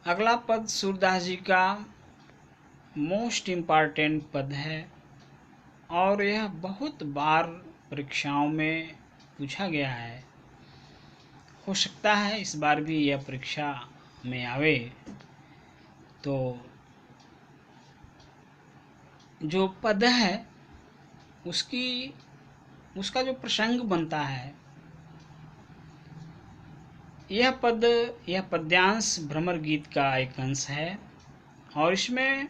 अगला पद सूरदास जी का मोस्ट इम्पॉर्टेंट पद है और यह बहुत बार परीक्षाओं में पूछा गया है। हो सकता है इस बार भी यह परीक्षा में आवे। तो जो पद है उसका जो प्रसंग बनता है, यह पद्यांश भ्रमर गीत का एक अंश है और इसमें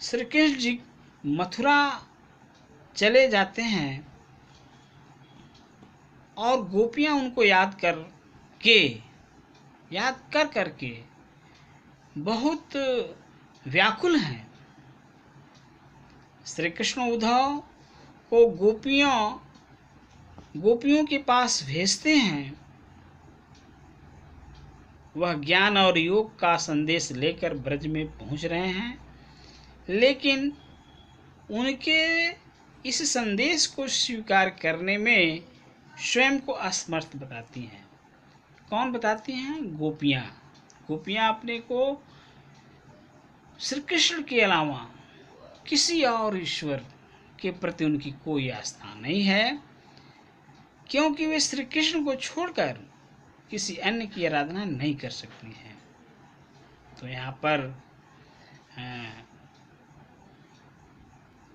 श्री कृष्ण जी मथुरा चले जाते हैं और गोपियां उनको याद कर करके बहुत व्याकुल हैं। श्री कृष्ण उद्धव को गोपियों के पास भेजते हैं। वह ज्ञान और योग का संदेश लेकर ब्रज में पहुंच रहे हैं, लेकिन उनके इस संदेश को स्वीकार करने में स्वयं को असमर्थ बताती हैं। कौन बताती हैं? गोपियां अपने को श्री कृष्ण के अलावा किसी और ईश्वर के प्रति उनकी कोई आस्था नहीं है, क्योंकि वे श्री कृष्ण को छोड़कर किसी अन्य की आराधना नहीं कर सकती हैं। तो यहाँ पर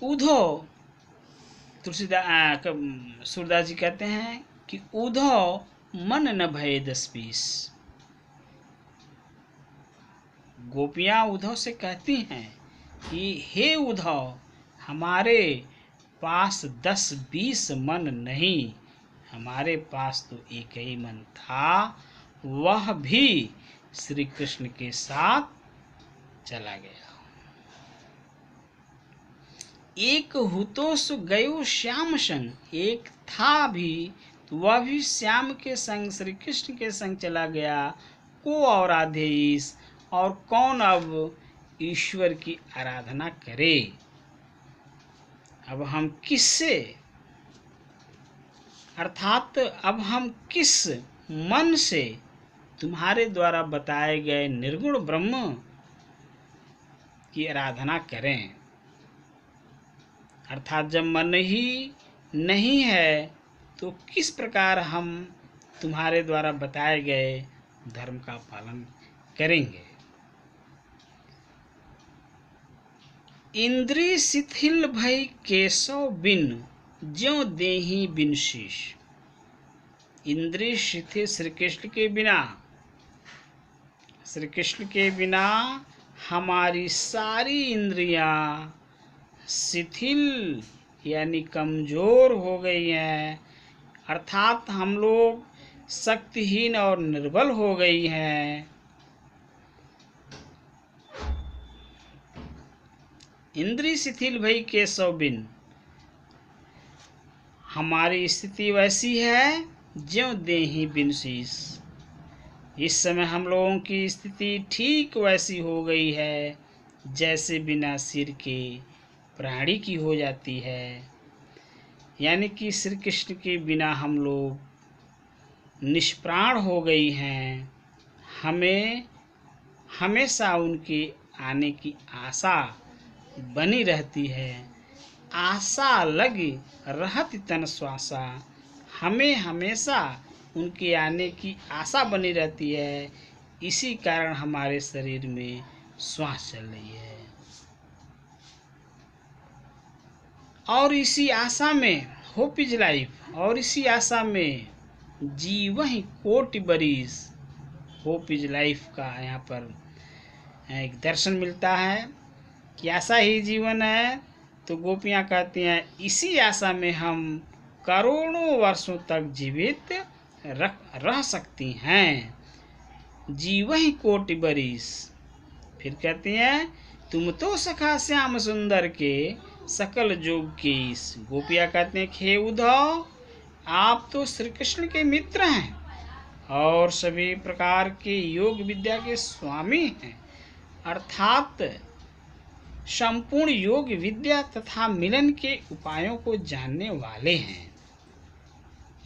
उद्धव सूरदास जी कहते हैं कि उद्धव मन न भय 10-20। गोपियां उद्धव से कहती हैं कि हे उद्धव, हमारे पास 10-20 मन नहीं, हमारे पास तो एक ही मन था, वह भी श्री कृष्ण के साथ चला गया। एक हुतोष गयो श्याम संग, एक था भी तो वह भी श्याम के संग श्री कृष्ण के संग चला गया। को और आधेश, और कौन अब ईश्वर की आराधना करे? अब हम किससे, अर्थात अब हम किस मन से तुम्हारे द्वारा बताए गए निर्गुण ब्रह्म की आराधना करें? अर्थात जब मन ही नहीं है तो किस प्रकार हम तुम्हारे द्वारा बताए गए धर्म का पालन करेंगे? इंद्रिय शिथिल भई केशव बिन, ज्यों देहि बिन शीश। इंद्रिय शिथिल श्री कृष्ण के बिना हमारी सारी इंद्रियां शिथिल यानी कमजोर हो गई हैं, अर्थात हम लोग शक्तिहीन और निर्बल हो गई हैं। इंद्रिय शिथिल भई केशव बिन, हमारी स्थिति वैसी है ज्यों देहि बिन शीश। इस समय हम लोगों की स्थिति ठीक वैसी हो गई है जैसे बिना सिर के प्राणी की हो जाती है। यानी कि श्री कृष्ण के बिना हम लोग निष्प्राण हो गई हैं। हमें हमेशा उनके आने की आशा बनी रहती है। आशा लगी रहत तन श्वासा, हमें हमेशा उनके आने की आशा बनी रहती है। इसी कारण हमारे शरीर में श्वास चल रही है और इसी आशा में होप इज लाइफ, और इसी आशा में जीवहि कोटि बरिस। होप इज लाइफ का यहाँ पर एक दर्शन मिलता है कि आशा ही जीवन है। तो गोपियाँ कहती हैं इसी आशा में हम करोड़ों वर्षों तक जीवित रह सकती हैं। जीवहि कोटि बरिस। फिर कहती हैं तुम तो सखा श्याम सुंदर के सकल जोग के ईश। गोपियाँ कहते हैं हे उद्धव, आप तो श्री कृष्ण के मित्र हैं और सभी प्रकार के योग विद्या के स्वामी हैं, अर्थात संपूर्ण योग विद्या तथा मिलन के उपायों को जानने वाले हैं,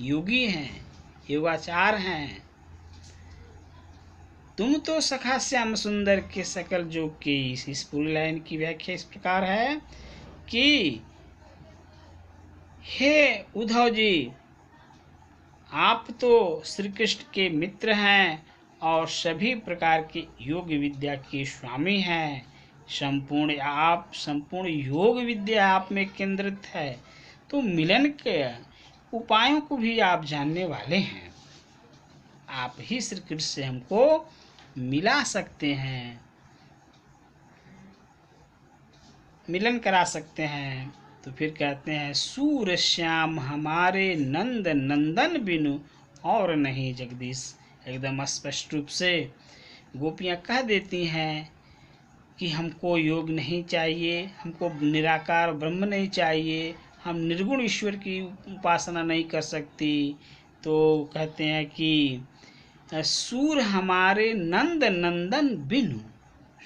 योगी हैं, योगाचार हैं। तुम तो सखा श्याम सुंदर के सकल जोग के। इस पूरी लाइन की व्याख्या इस प्रकार है कि हे उद्धव जी, आप तो श्री कृष्ण के मित्र हैं और सभी प्रकार के योग विद्या के स्वामी हैं। संपूर्ण योग विद्या आप में केंद्रित है, तो मिलन के उपायों को भी आप जानने वाले हैं। आप ही श्री कृष्ण से हमको मिला सकते हैं, मिलन करा सकते हैं। तो फिर कहते हैं सूर श्याम हमारे नंद नंदन बिनु और नहीं जगदीश। एकदम स्पष्ट रूप से गोपियाँ कह देती हैं कि हमको योग नहीं चाहिए, हमको निराकार ब्रह्म नहीं चाहिए, हम निर्गुण ईश्वर की उपासना नहीं कर सकती। तो कहते हैं कि सूर हमारे नंद नंदन बिनु,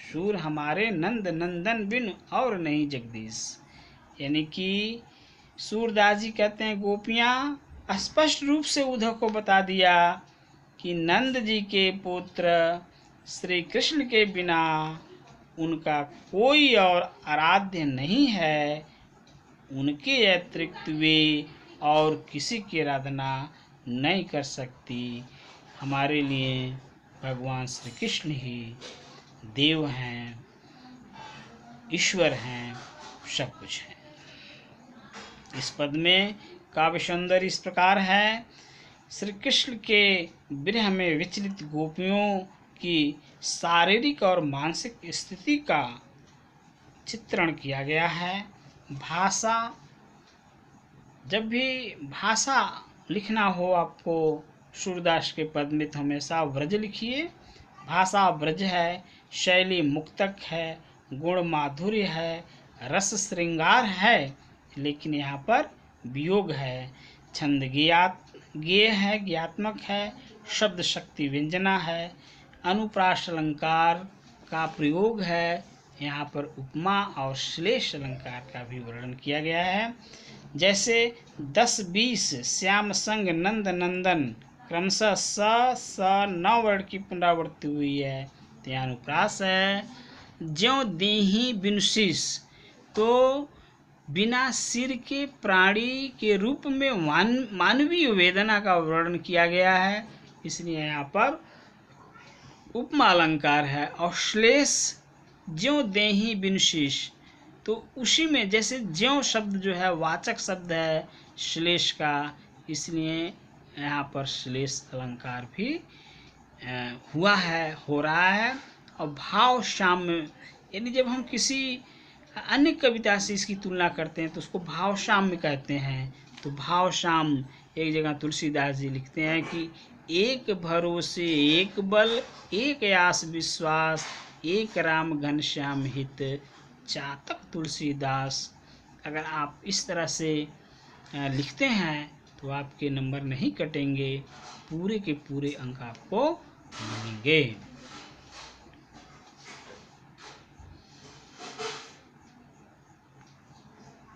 सूर हमारे नंद नंदन बिनु और नहीं जगदीश। यानी कि सूरदास जी कहते हैं गोपियाँ स्पष्ट रूप से उद्धव को बता दिया कि नंद जी के पुत्र श्री कृष्ण के बिना उनका कोई और आराध्य नहीं है, उनके अतिरिक्त वे और किसी की आराधना नहीं कर सकती। हमारे लिए भगवान श्री कृष्ण ही देव हैं, ईश्वर हैं, सब कुछ है। इस पद में काव्य सौंदर्य इस प्रकार है। श्री कृष्ण के विरह में विचलित गोपियों की शारीरिक और मानसिक स्थिति का चित्रण किया गया है। भाषा, जब भी भाषा लिखना हो आपको सूरदास के पद में, तो हमेशा व्रज लिखिए। भाषा व्रज है, शैली मुक्तक है, गुण माधुर्य है, रस श्रृंगार है, लेकिन यहाँ पर वियोग है। छंद गेय है, ज्ञात्मक है, शब्द शक्ति व्यंजना है, अनुप्रास अलंकार का प्रयोग है। यहाँ पर उपमा और श्लेष अलंकार का भी वर्णन किया गया है। जैसे 10-20 श्याम संग नंद नंदन क्रमशः स 9 वर्ण की पुनरावृत्ति हुई है, तो यहाँ अनुप्रास है। ज्यों देही बिनु शीस, तो बिना सिर के प्राणी के रूप में मानवीय वेदना का वर्णन किया गया है, इसलिए यहाँ पर उपमा अलंकार है। और श्लेष ज्यों देही बिनु शीस, तो उसी में जैसे ज्यों शब्द जो है वाचक शब्द है श्लेष का, इसलिए यहाँ पर श्लेष अलंकार भी हुआ है, हो रहा है। और भाव साम्य, यानी जब हम किसी अन्य कविता से इसकी तुलना करते हैं तो उसको भाव साम्य कहते हैं। तो भाव साम्य, एक जगह तुलसीदास जी लिखते हैं कि एक भरोसे एक बल, एक आस विश्वास, एक राम घनश्याम हित, चातक तुलसीदास। अगर आप इस तरह से लिखते हैं तो आपके नंबर नहीं कटेंगे, पूरे के पूरे अंक आपको मिलेंगे।